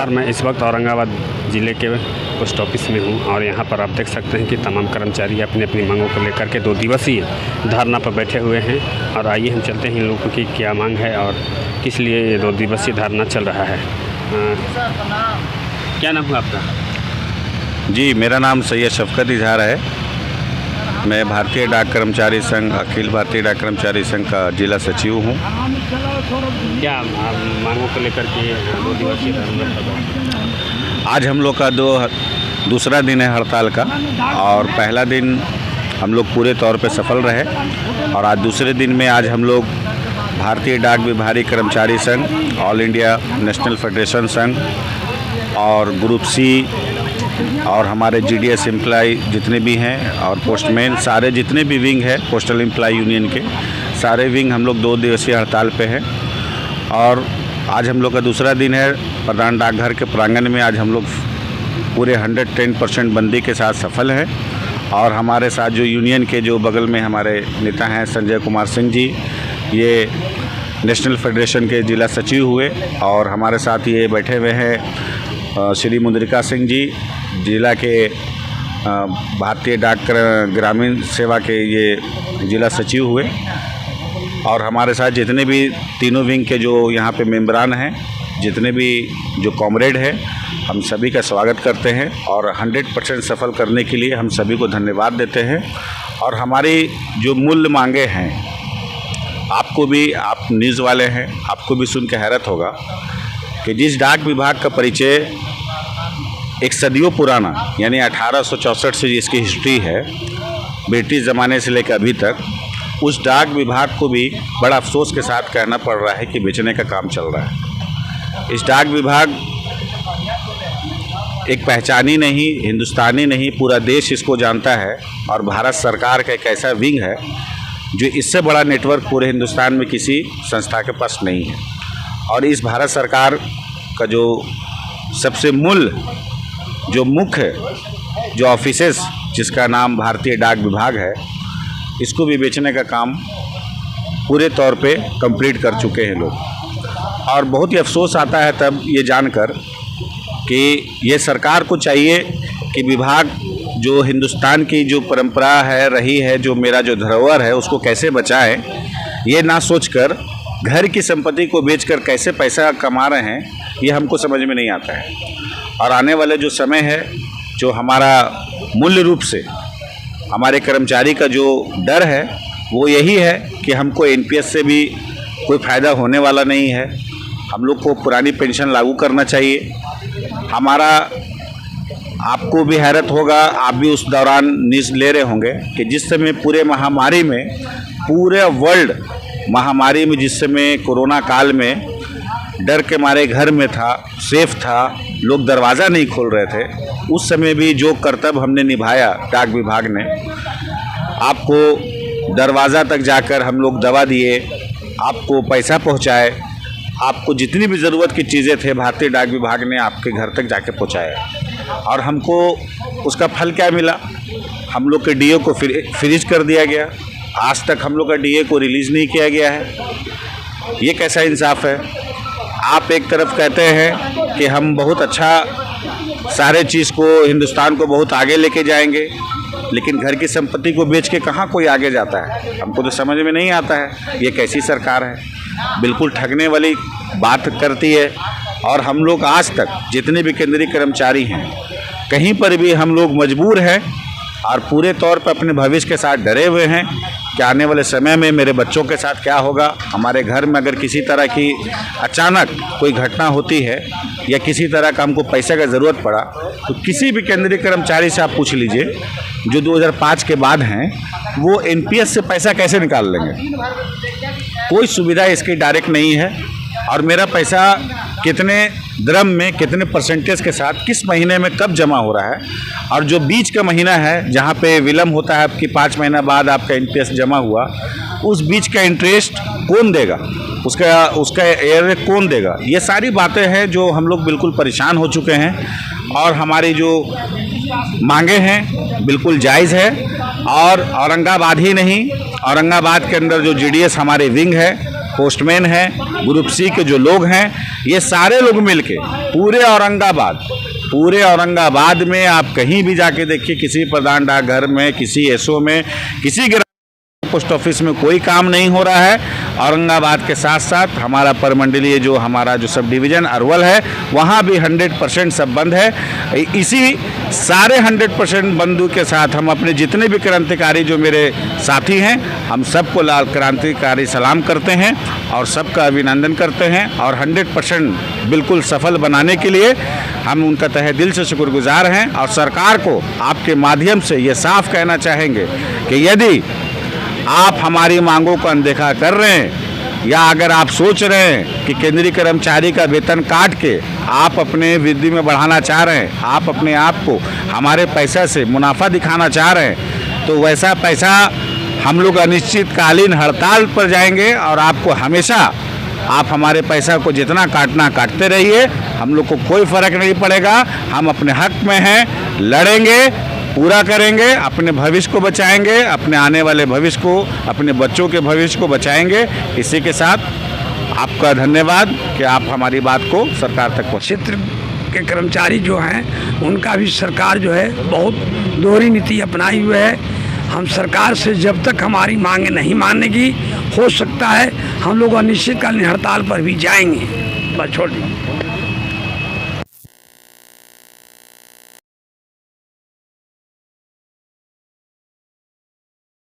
नमस्कार। मैं इस वक्त औरंगाबाद ज़िले के पोस्ट ऑफिस में हूँ और यहाँ पर आप देख सकते हैं कि तमाम कर्मचारी अपनी अपनी मांगों को लेकर के 2 दिवसीय धरना पर बैठे हुए हैं। और आइए हम चलते हैं इन लोगों की क्या मांग है और किस लिए ये 2 दिवसीय धरना चल रहा है। क्या नाम है आपका? जी, मेरा नाम सैयद शफकत इजहार है। मैं भारतीय डाक कर्मचारी संघ, अखिल भारतीय डाक कर्मचारी संघ का जिला सचिव हूँ। क्या मांगों को लेकर के 2 दिवसीय धरना? आज हम लोग का दूसरा दिन है हड़ताल का और पहला दिन हम लोग पूरे तौर पे सफल रहे और आज दूसरे दिन में आज हम लोग भारतीय डाक विभागीय कर्मचारी संघ, ऑल इंडिया नेशनल फेडरेशन संघ और ग्रुप सी और हमारे जीडीएस एम्प्लॉय जितने भी हैं और पोस्टमैन, सारे जितने भी विंग है पोस्टल एम्प्लॉय यूनियन के, सारे विंग हम लोग 2 दिवसीय हड़ताल पे हैं। और आज हम लोग का दूसरा दिन है। प्रधान डाकघर के प्रांगण में आज हम लोग पूरे 110% बंदी के साथ सफल हैं। और हमारे साथ जो यूनियन के जो बगल में हमारे नेता हैं संजय कुमार सिंह जी, ये नेशनल फेडरेशन के जिला सचिव हुए, और हमारे साथ ये बैठे हुए हैं श्री मुद्रिका सिंह जी, जिला के भारतीय डाक ग्रामीण सेवा के ये जिला सचिव हुए। और हमारे साथ जितने भी तीनों विंग के जो यहाँ पे मेंबरान हैं, जितने भी जो कॉमरेड हैं, हम सभी का स्वागत करते हैं और 100% सफल करने के लिए हम सभी को धन्यवाद देते हैं। और हमारी जो मूल्य मांगे हैं, आपको भी, आप न्यूज़ वाले हैं, आपको भी सुन के हैरत होगा कि जिस डाक विभाग का परिचय एक सदियों पुराना यानी 1864 से जिसकी हिस्ट्री है, ब्रिटिश ज़माने से लेकर अभी तक, उस डाक विभाग को भी बड़ा अफसोस के साथ कहना पड़ रहा है कि बेचने का काम चल रहा है। इस डाक विभाग एक पहचानी नहीं, हिंदुस्तानी नहीं, पूरा देश इसको जानता है। और भारत सरकार का एक ऐसा विंग है जो इससे बड़ा नेटवर्क पूरे हिंदुस्तान में किसी संस्था के पास नहीं है। और इस भारत सरकार का जो सबसे जो मुख्य जो ऑफिसेस, जिसका नाम भारतीय डाक विभाग है, इसको भी बेचने का काम पूरे तौर पे कंप्लीट कर चुके हैं लोग। और बहुत ही अफसोस आता है तब ये जानकर कि ये सरकार को चाहिए कि विभाग जो हिंदुस्तान की जो परंपरा है रही है, जो मेरा जो धरोहर है, उसको कैसे बचाएं, ये ना सोचकर घर की संपत्ति को बेचकर कैसे पैसा कमा रहे हैं, ये हमको समझ में नहीं आता है। और आने वाले जो समय है, जो हमारा मूल्य रूप से हमारे कर्मचारी का जो डर है वो यही है कि हमको एनपीएस से भी कोई फ़ायदा होने वाला नहीं है। हम लोग को पुरानी पेंशन लागू करना चाहिए। हमारा, आपको भी हैरत होगा, आप भी उस दौरान न्यूज़ ले रहे होंगे कि जिस समय पूरे महामारी में, पूरे वर्ल्ड महामारी में, जिस समय कोरोना काल में डर के मारे घर में था, सेफ था, लोग दरवाज़ा नहीं खोल रहे थे, उस समय भी जो कर्तव्य हमने निभाया डाक विभाग ने, आपको दरवाज़ा तक जाकर हम लोग दवा दिए, आपको पैसा पहुंचाए, आपको जितनी भी ज़रूरत की चीज़ें थे भारतीय डाक विभाग ने आपके घर तक जाके पहुंचाया। और हमको उसका फल क्या मिला? हम लोग के डीए को फ्रीज कर दिया गया। आज तक हम लोग का डीए को रिलीज़ नहीं किया गया है। ये कैसा इंसाफ है? आप एक तरफ कहते हैं कि हम बहुत अच्छा सारे चीज़ को, हिंदुस्तान को बहुत आगे लेके जाएंगे, लेकिन घर की संपत्ति को बेच के कहाँ कोई आगे जाता है? हमको तो समझ में नहीं आता है ये कैसी सरकार है। बिल्कुल ठगने वाली बात करती है। और हम लोग आज तक जितने भी केंद्रीय कर्मचारी हैं, कहीं पर भी हम लोग मजबूर हैं और पूरे तौर पर अपने भविष्य के साथ डरे हुए हैं कि आने वाले समय में मेरे बच्चों के साथ क्या होगा। हमारे घर में अगर किसी तरह की अचानक कोई घटना होती है या किसी तरह का हमको पैसे का ज़रूरत पड़ा, तो किसी भी केंद्रीय कर्मचारी से आप पूछ लीजिए जो 2005 के बाद हैं, वो एनपीएस से पैसा कैसे निकाल लेंगे? कोई सुविधा इसकी डायरेक्ट नहीं है। और मेरा पैसा कितने द्रम में, कितने परसेंटेज के साथ, किस महीने में कब जमा हो रहा है, और जो बीच का महीना है जहाँ पे विलम्ब होता है आपकी 5 महीना बाद आपका एनपीएस जमा हुआ, उस बीच का इंटरेस्ट कौन देगा, उसका एयर कौन देगा? ये सारी बातें हैं जो हम लोग बिल्कुल परेशान हो चुके हैं। और हमारी जो मांगे हैं बिल्कुल जायज़ है। और औरंगाबाद ही नहीं, औरंगाबाद के अंदर जो जीडीएस हमारे विंग है, पोस्टमैन हैं, ग्रुप सी के जो लोग हैं, ये सारे लोग मिलके पूरे औरंगाबाद में आप कहीं भी जाके देखिए, किसी प्रधान डाकघर में, किसी एसओ में, किसी पोस्ट ऑफिस में कोई काम नहीं हो रहा है। औरंगाबाद के साथ साथ हमारा परमंडलीय जो हमारा जो सब डिवीज़न अरवल है, वहाँ भी 100% सब बंद है। इसी सारे 100% बंदू के साथ हम अपने जितने भी क्रांतिकारी जो मेरे साथी हैं, हम सबको लाल क्रांतिकारी सलाम करते हैं और सबका अभिनंदन करते हैं और 100% बिल्कुल सफल बनाने के लिए हम उनका तहे दिल से शुक्रगुजार हैं। और सरकार को आपके माध्यम से ये साफ कहना चाहेंगे कि यदि आप हमारी मांगों को अनदेखा कर रहे हैं या अगर आप सोच रहे हैं कि केंद्रीय कर्मचारी का वेतन काट के आप अपने वृद्धि में बढ़ाना चाह रहे हैं, आप अपने आप को हमारे पैसा से मुनाफा दिखाना चाह रहे हैं, तो वैसा पैसा हम लोग अनिश्चितकालीन हड़ताल पर जाएंगे और आपको हमेशा आप हमारे पैसा को जितना काटना काटते रहिए, हम लोग को कोई फ़र्क नहीं पड़ेगा। हम अपने हक में हैं, लड़ेंगे, पूरा करेंगे, अपने भविष्य को बचाएंगे, अपने आने वाले भविष्य को, अपने बच्चों के भविष्य को बचाएंगे। इसी के साथ आपका धन्यवाद कि आप हमारी बात को सरकार तक पहुँचे। क्षेत्र के कर्मचारी जो हैं उनका भी सरकार जो है बहुत दोहरी नीति अपनाई हुई है। हम सरकार से जब तक हमारी मांगे नहीं मानेगी, हो सकता है हम लोग अनिश्चितकालीन हड़ताल पर भी जाएंगे। बस छोड़